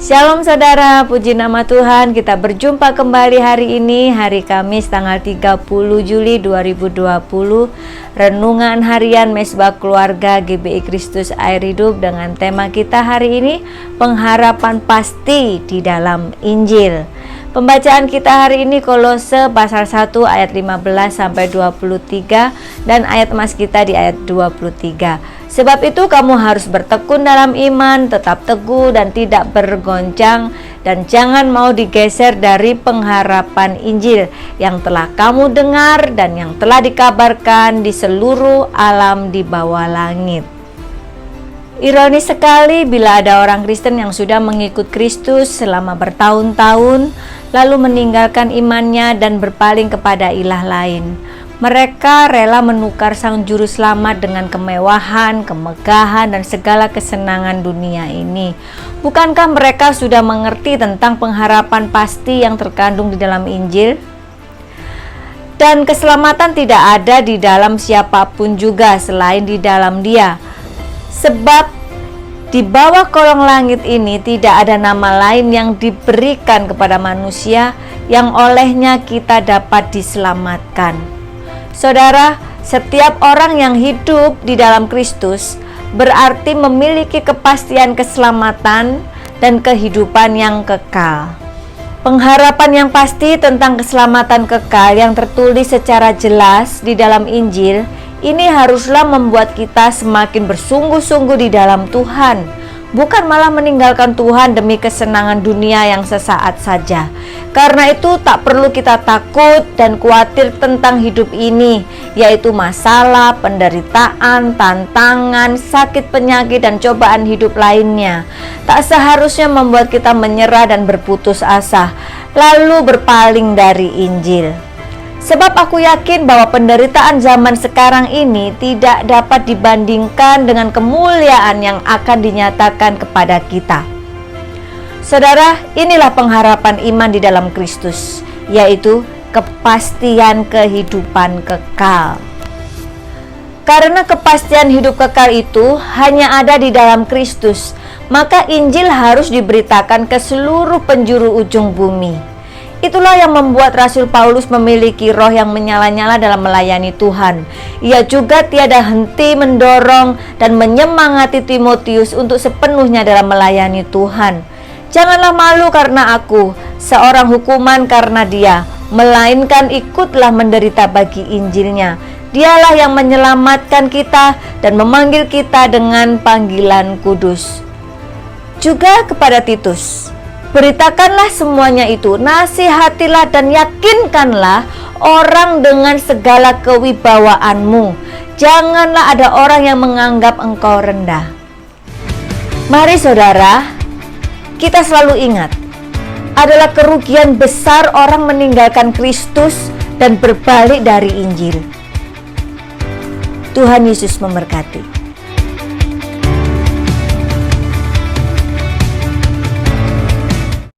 Shalom saudara, puji nama Tuhan. Kita berjumpa kembali hari ini, hari Kamis tanggal 30 Juli 2020. Renungan harian Mesbah Keluarga GBI Kristus Air Hidup dengan tema kita hari ini, pengharapan pasti di dalam Injil. Pembacaan kita hari ini Kolose pasal 1 ayat 15 sampai 23 dan ayat emas kita di ayat 23. Sebab itu kamu harus bertekun dalam iman, tetap teguh dan tidak bergoncang, dan jangan mau digeser dari pengharapan Injil yang telah kamu dengar dan yang telah dikabarkan di seluruh alam di bawah langit. Ironis sekali bila ada orang Kristen yang sudah mengikut Kristus selama bertahun-tahun, lalu meninggalkan imannya dan berpaling kepada ilah lain. Mereka rela menukar Sang Juru Selamat dengan kemewahan, kemegahan, dan segala kesenangan dunia ini. Bukankah mereka sudah mengerti tentang pengharapan pasti yang terkandung di dalam Injil? Dan keselamatan tidak ada di dalam siapapun juga selain di dalam Dia. Sebab di bawah kolong langit ini tidak ada nama lain yang diberikan kepada manusia yang olehnya kita dapat diselamatkan. Saudara, setiap orang yang hidup di dalam Kristus berarti memiliki kepastian keselamatan dan kehidupan yang kekal. Pengharapan yang pasti tentang keselamatan kekal yang tertulis secara jelas di dalam Injil ini haruslah membuat kita semakin bersungguh-sungguh di dalam Tuhan, bukan malah meninggalkan Tuhan demi kesenangan dunia yang sesaat saja. Karena itu tak perlu kita takut dan khawatir tentang hidup ini, yaitu masalah, penderitaan, tantangan, sakit, penyakit, dan cobaan hidup lainnya. Tak seharusnya membuat kita menyerah dan berputus asa, lalu berpaling dari Injil. Sebab aku yakin bahwa penderitaan zaman sekarang ini tidak dapat dibandingkan dengan kemuliaan yang akan dinyatakan kepada kita. Saudara, inilah pengharapan iman di dalam Kristus, yaitu kepastian kehidupan kekal. Karena kepastian hidup kekal itu hanya ada di dalam Kristus, maka Injil harus diberitakan ke seluruh penjuru ujung bumi. Itulah yang membuat Rasul Paulus memiliki roh yang menyala-nyala dalam melayani Tuhan. Ia juga tiada henti mendorong dan menyemangati Timotius untuk sepenuhnya dalam melayani Tuhan. Janganlah malu karena aku, seorang hukuman karena dia, melainkan ikutlah menderita bagi Injilnya. Dialah yang menyelamatkan kita dan memanggil kita dengan panggilan kudus. Juga kepada Titus, beritakanlah semuanya itu, nasihatilah dan yakinkanlah orang dengan segala kewibawaanmu. Janganlah ada orang yang menganggap engkau rendah. Mari saudara, kita selalu ingat, adalah kerugian besar orang meninggalkan Kristus dan berbalik dari Injil. Tuhan Yesus memberkati.